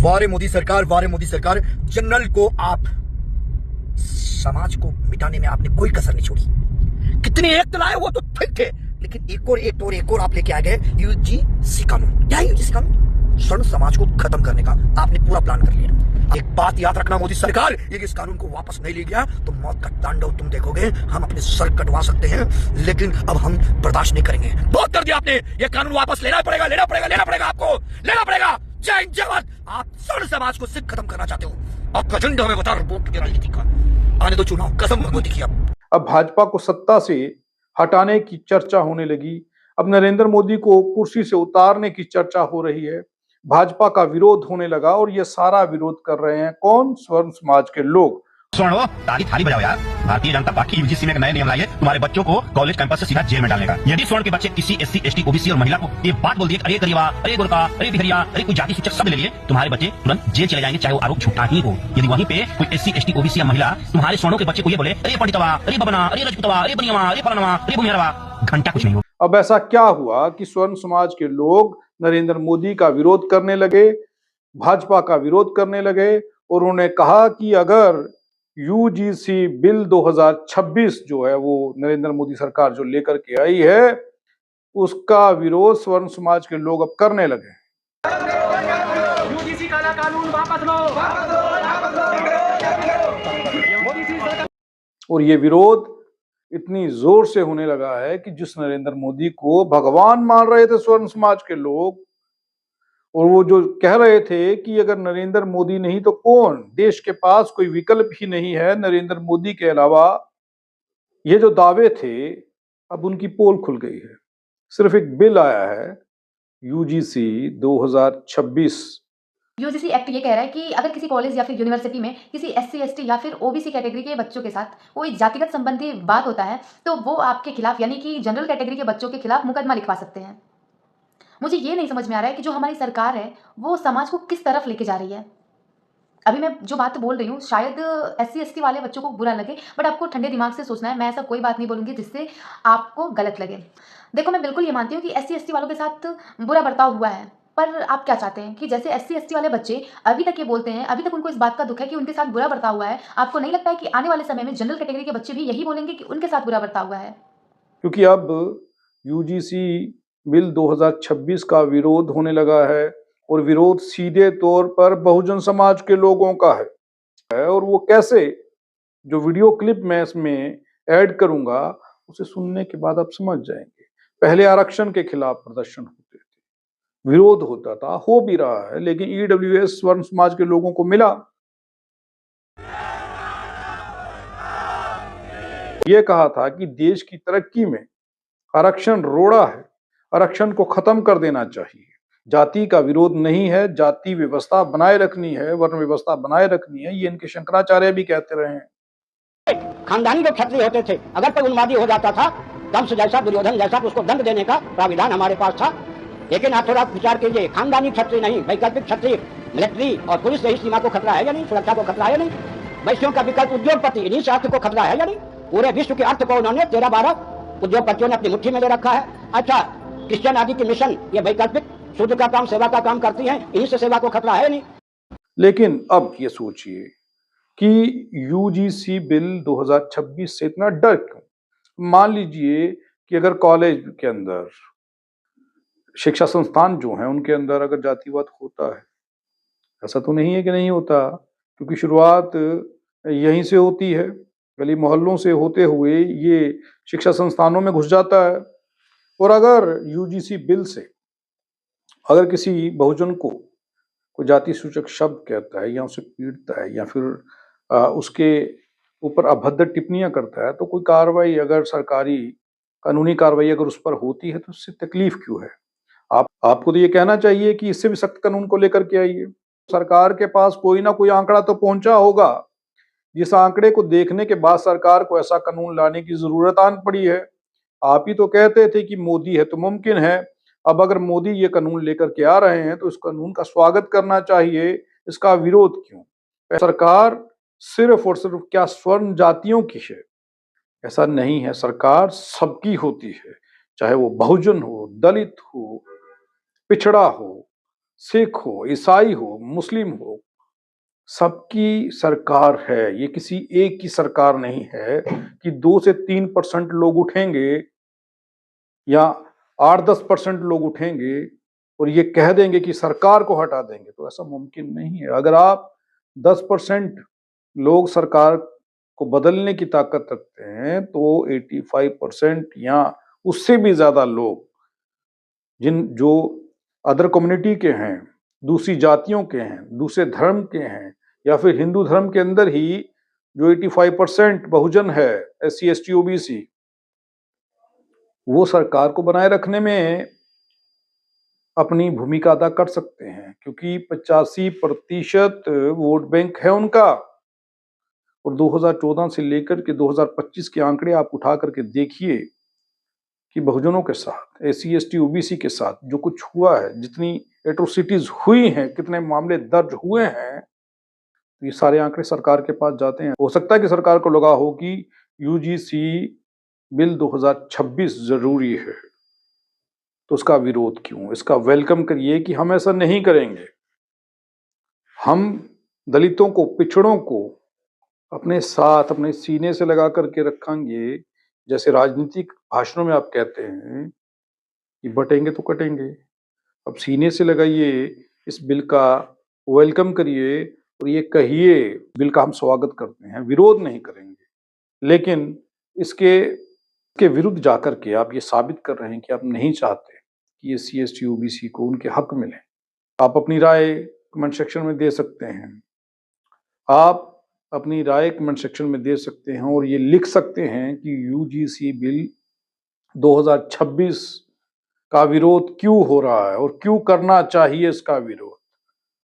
वारे मोदी सरकार, वारे मोदी सरकार। जनरल को आप, समाज को मिटाने में आपने कोई कसर नहीं छोड़ी। कितने एक्ट लाए वो तो ठीक थे, लेकिन एक और आप लेके आ गए यूजीसी कानून। क्या है यूजीसी कानून? स्वर्ण समाज को खत्म करने का आपने पूरा प्लान कर लिया। एक बात याद रखना मोदी सरकार, ये इस कानून को वापस नहीं ले गया तो मौत का तांडव तुम देखोगे। हम अपने सर कटवा सकते हैं, लेकिन अब हम बर्दाश्त नहीं करेंगे। बहुत कर दिया आपने, ये कानून वापस लेना पड़ेगा, लेना पड़ेगा आपको, लेना पड़ेगा। जय जवान। आप स्वर्ण समाज को सिर्फ खत्म करना चाहते हो। आपका एजेंडा हमें बता, रिपोर्ट की राजनीति का आने दो चुनाव, कसम भगवती की। अब भाजपा को सत्ता से हटाने की चर्चा होने लगी। अब नरेंद्र मोदी को कुर्सी से उतारने की चर्चा हो रही है। भाजपा का विरोध होने लगा और ये सारा विरोध कर रहे हैं कौन? स्वर्ण समाज के लोग। स्वर्ण हो, ताली थाली बजाओ यार। भारतीय जनता पार्टी यूजीसी में नए नियम लाइए तुम्हारे बच्चों को कॉलेज कैंपस से सीधा जेल में डालने का। यदि स्वर्ण के बच्चे किसी एससी, एसटी, ओबीसी और महिला को ये बात बोल दिए अरे गरीबा, अरे गोरका, अरे बिहरिया, अरे कोई जाति सूचक शब्द ले लिए, तुम्हारे बच्चे तुरंत जेल चले जाएंगे, चाहे वो आरोप झूठा ही हो। यदि वहीं पे कोई एससी, एसटी, ओबीसी या महिला तुम्हारे स्वर्णों के बच्चे को ये बोले अरे पंडितवा, अरे बबना, अरे रजपुतवा, अरे बनियावा, अरे फलानवा, अरे भूमिहरवा, घंटा कुछ नहीं हो। अब ऐसा क्या हुआ कि स्वर्ण समाज के लोग नरेंद्र मोदी का विरोध करने लगे, भाजपा का विरोध करने लगे और उन्होंने कहा कि अगर यूजीसी बिल 2026 जो है वो नरेंद्र मोदी सरकार जो लेकर के आई है, उसका विरोध स्वर्ण समाज के लोग अब करने लगे। यूजीसी काला कानून वापस लो। और ये विरोध इतनी जोर से होने लगा है कि जिस नरेंद्र मोदी को भगवान मान रहे थे स्वर्ण समाज के लोग, और वो जो कह रहे थे कि अगर नरेंद्र मोदी नहीं तो कौन, देश के पास कोई विकल्प ही नहीं है नरेंद्र मोदी के अलावा, ये जो दावे थे अब उनकी पोल खुल गई है। सिर्फ एक बिल आया है यूजीसी 2026। यूजीसी एक्ट ये कह रहा है कि अगर किसी कॉलेज या फिर यूनिवर्सिटी में किसी एससी, एसटी या फिर ओबीसी कैटेगरी के बच्चों के साथ कोई जातिगत संबंधी बात होता है तो वो आपके खिलाफ, यानी कि जनरल कैटेगरी के बच्चों के खिलाफ मुकदमा लिखवा सकते हैं। मुझे ये नहीं समझ में आ रहा है कि जो हमारी सरकार है वो समाज को किस तरफ लेके जा रही है। अभी मैं जो बात बोल रही हूँ शायद एससी, एसटी वाले बच्चों को बुरा लगे, बट आपको ठंडे दिमाग से सोचना है। मैं ऐसा कोई बात नहीं बोलूँगी जिससे आपको गलत लगे। देखो, मैं बिल्कुल ये मानती हूँ कि एससी, एसटी वालों के साथ बुरा बर्ताव हुआ है, पर आप क्या चाहते हैं कि जैसे एससी, एसटी वाले बच्चे अभी तक ये बोलते हैं, अभी तक उनको इस बात का दुख है कि उनके साथ बुरा बर्ताव हुआ है, आपको नहीं लगता है कि आने वाले समय में जनरल कैटेगरी के बच्चे भी यही बोलेंगे कि उनके साथ बुरा बर्ताव हुआ है? क्योंकि अब यूजीसी बिल 2026 का विरोध होने लगा है और विरोध सीधे तौर पर बहुजन समाज के लोगों का है। और वो कैसे, जो वीडियो क्लिप मैं इसमें ऐड करूंगा उसे सुनने के बाद आप समझ जाएंगे। पहले आरक्षण के खिलाफ प्रदर्शन होते थे, विरोध होता था, हो भी रहा है, लेकिन ईडब्ल्यूएस स्वर्ण समाज के लोगों को मिला। ये कहा था कि देश की तरक्की में आरक्षण रोड़ा है, आरक्षण को खत्म कर देना चाहिए। जाति का विरोध नहीं है, जाति व्यवस्था बनाए रखनी है, वर्ण व्यवस्था बनाए रखनी है, ये इनके शंकराचार्य भी कहते रहे हैं। खानदानी जो क्षत्रिय होते थे, अगर कोई उन्मादी हो जाता था, कंस जैसा, दुर्योधन जैसा, तो उसको दंड देने का प्राविधान हमारे पास था। लेकिन आप थोड़ा विचार कीजिए, खानदानी क्षत्रिय नहीं, वैकल्पिक क्षत्रिय, मिलिट्री और पुलिस से ही सीमा को खतरा है या नहीं, सुरक्षा को खतरा है या नहीं? वैश्यों का विकल्प उद्योगपति, इन्हीं से अर्थ को खतरा है या नहीं? पूरे विश्व के अर्थ को उन्होंने 13-12 उद्योगपतियों ने अपनी मुट्ठी में ले रखा है। अच्छा, क्रिश्चियन आदि की मिशन ये वैकल्पिक शुद्ध का काम, सेवा का काम करती हैं, इन्हीं से सेवा को खतरा है नहीं? लेकिन अब ये सोचिए कि यूजीसी बिल 2026 से इतना डर क्यों? मान लीजिए कि अगर कॉलेज के अंदर, शिक्षा संस्थान जो हैं उनके अंदर अगर जातिवाद होता है, ऐसा तो नहीं है कि नहीं होता, क्योंकि शुरुआत यहीं से होती है, गली मोहल्लों से होते हुए ये शिक्षा संस्थानों में घुस जाता है। और अगर यूजीसी बिल से अगर किसी बहुजन को कोई जाति सूचक शब्द कहता है या उसे पीटता है या फिर उसके ऊपर अभद्र टिप्पणियां करता है, तो कोई कार्रवाई, अगर सरकारी कानूनी कार्रवाई अगर उस पर होती है तो उससे तकलीफ क्यों है? आपको तो ये कहना चाहिए कि इससे भी सख्त कानून को लेकर के आइए। सरकार के पास कोई ना कोई आंकड़ा तो पहुंचा होगा, जिस आंकड़े को देखने के बाद सरकार को ऐसा कानून लाने की जरूरत आन पड़ी है। आप ही तो कहते थे कि मोदी है तो मुमकिन है। अब अगर मोदी ये कानून लेकर के आ रहे हैं तो इस कानून का स्वागत करना चाहिए, इसका विरोध क्यों? सरकार सिर्फ और सिर्फ क्या स्वर्ण जातियों की है? ऐसा नहीं है, सरकार सबकी होती है, चाहे वो बहुजन हो, दलित हो, पिछड़ा हो, सिख हो, ईसाई हो, मुस्लिम हो, सबकी सरकार है। ये किसी एक की सरकार नहीं है कि 2 से 3% लोग उठेंगे या 8-10% लोग उठेंगे और ये कह देंगे कि सरकार को हटा देंगे। तो ऐसा मुमकिन नहीं है। अगर आप 10% लोग सरकार को बदलने की ताकत रखते हैं तो 85% या उससे भी ज्यादा लोग जो अदर कम्युनिटी के हैं, दूसरी जातियों के हैं, दूसरे धर्म के हैं, या फिर हिंदू धर्म के अंदर ही जो 85% बहुजन है, SC ST OBC, वो सरकार को बनाए रखने में अपनी भूमिका अदा कर सकते हैं, क्योंकि 85% वोट बैंक है उनका। और 2014 से लेकर के 2025 के आंकड़े आप उठा करके देखिए कि बहुजनों के साथ, SC ST OBC के साथ जो कुछ हुआ है, जितनी एट्रोसिटीज हुई हैं, कितने मामले दर्ज हुए हैं, ये सारे आंकड़े सरकार के पास जाते हैं। हो सकता है कि सरकार को लगा हो कि UGC बिल 2026 जरूरी है, तो उसका विरोध क्यों? इसका वेलकम करिए कि हम ऐसा नहीं करेंगे। हम दलितों को, पिछड़ों को अपने साथ, अपने सीने से लगा करके रखेंगे। जैसे राजनीतिक भाषणों में आप कहते हैं कि बटेंगे तो कटेंगे, अब सीने से लगाइए, इस बिल का वेलकम करिए और ये कहिए बिल का हम स्वागत करते हैं, विरोध नहीं करेंगे। लेकिन इसके विरुद्ध जाकर के आप ये साबित कर रहे हैं कि आप नहीं चाहते कि SC ST OBC को उनके हक मिले। आप अपनी राय कमेंट सेक्शन में दे सकते हैं, आप अपनी राय कमेंट सेक्शन में दे सकते हैं और ये लिख सकते हैं कि UGC बिल 2026 का विरोध क्यों हो रहा है और क्यों करना चाहिए इसका विरोध।